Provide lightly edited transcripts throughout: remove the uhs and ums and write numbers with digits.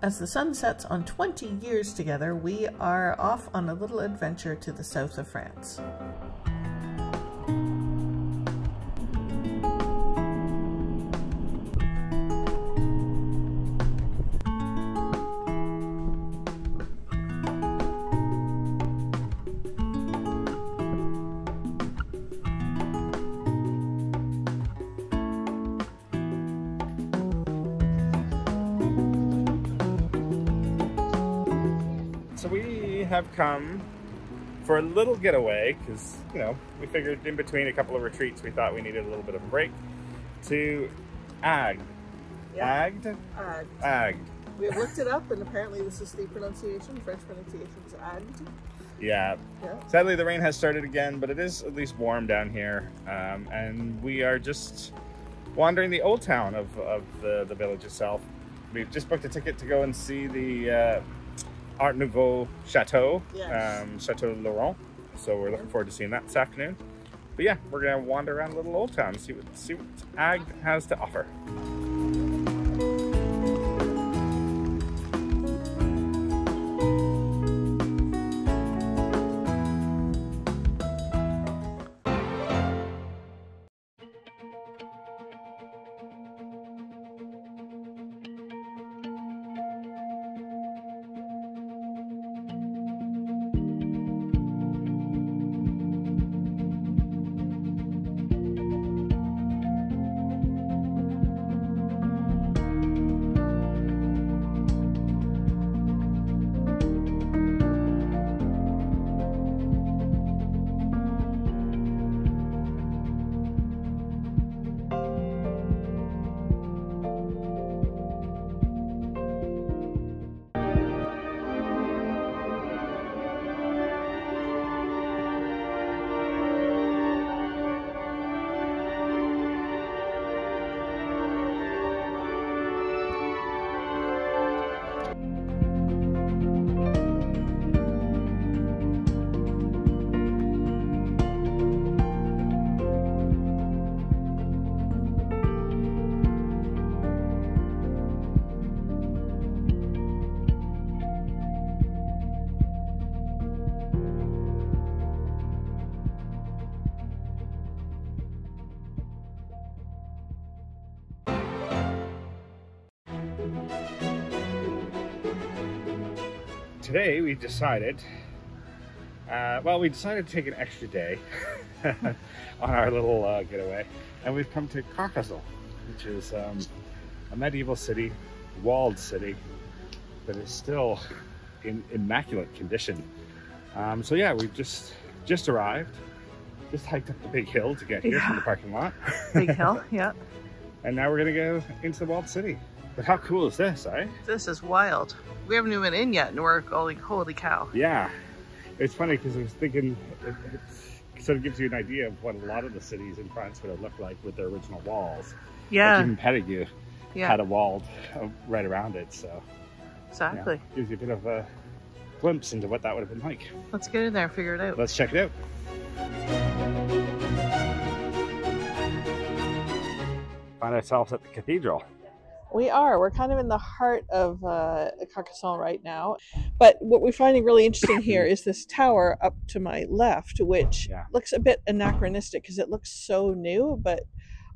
As the sun sets on 20 years together, we are off on a little adventure to the south of France. So we have come for a little getaway because, you know, we figured in between a couple of retreats we thought we needed a little bit of a break to Agde. Yeah. Agde? Agde. Agde. We looked it up and apparently this is the pronunciation. French pronunciation is Agde. Yeah. Sadly the rain has started again, but it is at least warm down here. And we are just wandering the old town of the village itself. We've just booked a ticket to go and see the Art Nouveau Chateau, Yes. Chateau de Laurent. So we're looking forward to seeing that this afternoon. But yeah, we're gonna wander around a little old town and see what Agde has to offer. Today we decided, we decided to take an extra day on our little getaway, and we've come to Casle, which is a medieval city, walled city, that is still in immaculate condition. So yeah, we've just arrived, just hiked up the big hill to get here from the parking lot. Big hill, yeah. And now we're gonna go into the walled city. But how cool is this, eh? This is wild. We haven't even been in yet and we're going, holy cow. Yeah. It's funny because I was thinking, it sort of gives you an idea of what a lot of the cities in France would have looked like with their original walls. Yeah. Like even Périgueux had a wall right around it, so. Exactly. Yeah, gives you a bit of a glimpse into what that would have been like. Let's get in there and figure it out. Let's check it out. Find ourselves at the cathedral. We are. We're kind of in the heart of Carcassonne right now. But what we're finding really interesting here is this tower up to my left, which looks a bit anachronistic because it looks so new, but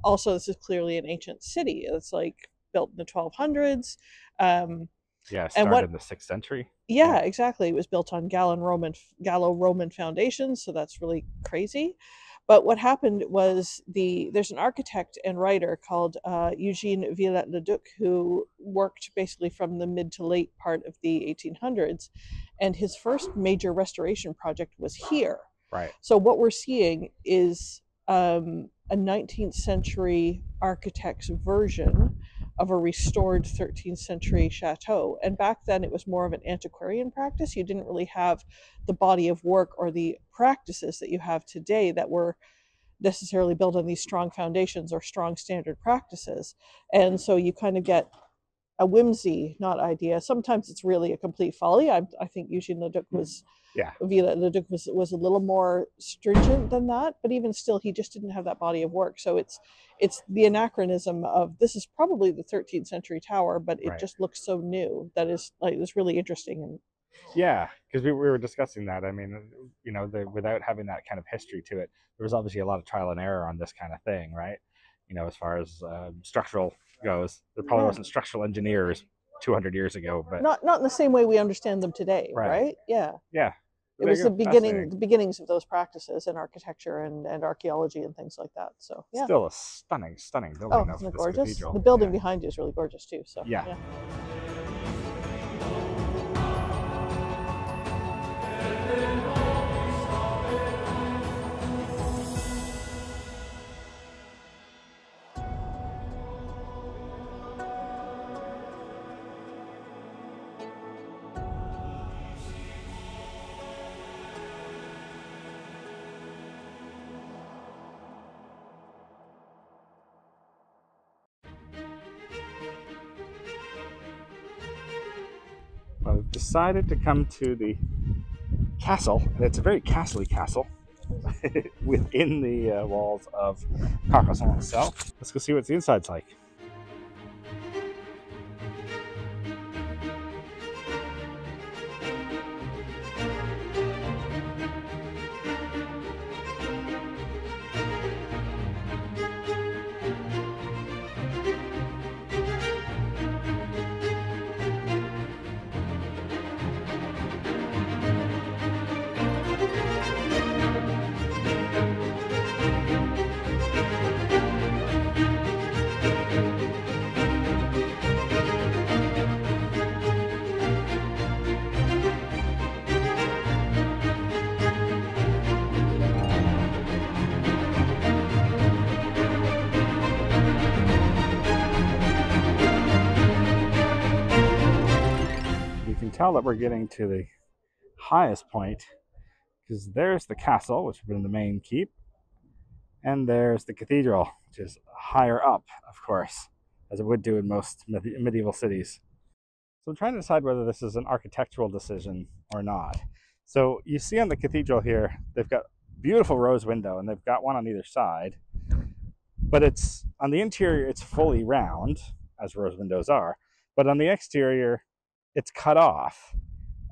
also this is clearly an ancient city. It's like built in the 1200s. Yeah, it started in the 6th century. Yeah, exactly. It was built on Gallo-Roman foundations, so that's really crazy. But what happened was there's an architect and writer called Eugène Viollet-le-Duc who worked basically from the mid to late part of the 1800s, and his first major restoration project was here. Right. So what we're seeing is a 19th century architect's version of a restored 13th century chateau. And back then it was more of an antiquarian practice. You didn't really have the body of work or the practices that you have today that were necessarily built on these strong foundations or strong standard practices. And so you kind of get a whimsy, not idea. Sometimes it's really a complete folly. I think Eugene Leduc was Viollet-le-Duc was a little more stringent than that, but even still, he just didn't have that body of work. So it's the anachronism of this is probably the 13th century tower, but it just looks so new. That is like it's really interesting. And yeah, because we were discussing that. I mean, you know, without having that kind of history to it, there was obviously a lot of trial and error on this kind of thing, right? You know, as far as structural goes, there probably wasn't structural engineers 200 years ago, but not in the same way we understand them today, right? Yeah. It was the beginnings of those practices in architecture and archaeology and things like that. So yeah, still a stunning building. Oh, isn't it gorgeous? The building behind you is really gorgeous too. So yeah. I've decided to come to the castle, and it's a very castle-y castle within the walls of Carcassonne itself. Let's go see what the inside's like. Tell that we're getting to the highest point because there's the castle, which would be the main keep, and there's the cathedral, which is higher up, of course, as it would do in most medieval cities. So I'm trying to decide whether this is an architectural decision or not. So you see on the cathedral here, they've got beautiful rose window, and they've got one on either side, but it's on the interior, it's fully round, as rose windows are, but on the exterior, it's cut off.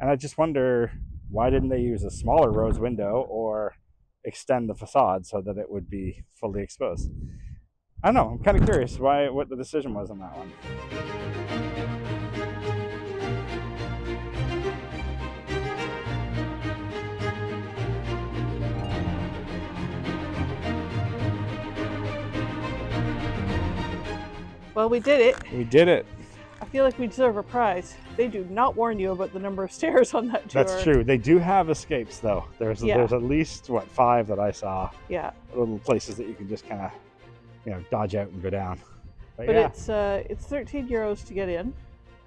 And I just wonder, why didn't they use a smaller rose window or extend the facade so that it would be fully exposed? I don't know, I'm kind of curious what the decision was on that one. Well, we did it. We did it. I feel like we deserve a prize. They do not warn you about the number of stairs on that tour. That's true. They do have escapes, though. There's at least, what, 5 that I saw. Yeah. Little places that you can just kind of, you know, dodge out and go down. But yeah. It's 13 euros to get in,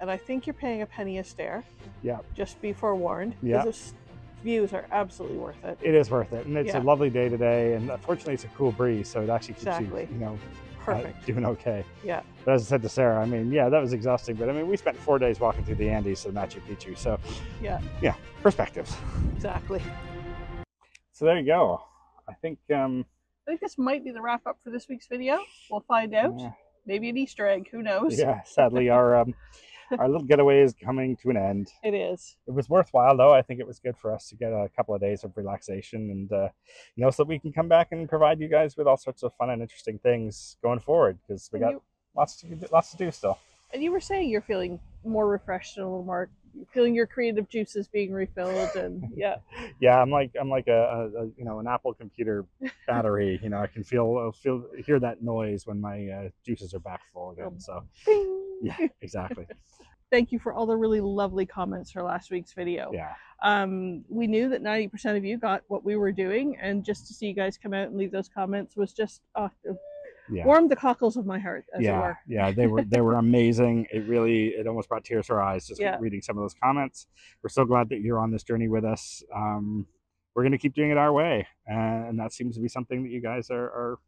and I think you're paying a penny a stair. Yeah. Just be forewarned. Yeah. Those views are absolutely worth it. It is worth it, and it's a lovely day today, and fortunately it's a cool breeze, so it actually keeps you, you know, doing okay. Yeah. But as I said to Sarah, I mean, yeah, that was exhausting, but I mean, we spent 4 days walking through the Andes to Machu Picchu, so yeah, perspectives. Exactly. So there you go. I think this might be the wrap up for this week's video. We'll find out. Yeah. Maybe an Easter egg. Who knows? Yeah. Sadly, our little getaway is coming to an end. It is. It was worthwhile, though. I think it was good for us to get a couple of days of relaxation, and you know, so that we can come back and provide you guys with all sorts of fun and interesting things going forward, because we got lots to do still. And you were saying you're feeling more refreshed and a little more, feeling your creative juices being refilled, and yeah. Yeah, I'm like a you know, an Apple computer battery. You know, I can hear that noise when my juices are back full again. So Bing! Yeah, exactly. Thank you for all the really lovely comments for last week's video. Yeah. We knew that 90% of you got what we were doing, and just to see you guys come out and leave those comments was just warmed the cockles of my heart, as it were. Yeah, they were amazing. It almost brought tears to our eyes just reading some of those comments. We're so glad that you're on this journey with us. We're going to keep doing it our way, and that seems to be something that you guys are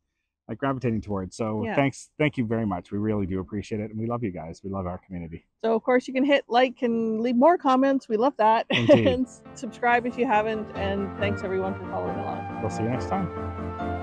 like gravitating towards. So Yeah. thank you very much. We really do appreciate it, and we love you guys. We love our community. So of course you can hit like and leave more comments. We love that. Indeed. And subscribe if you haven't. And thanks everyone for following along. We'll see you next time.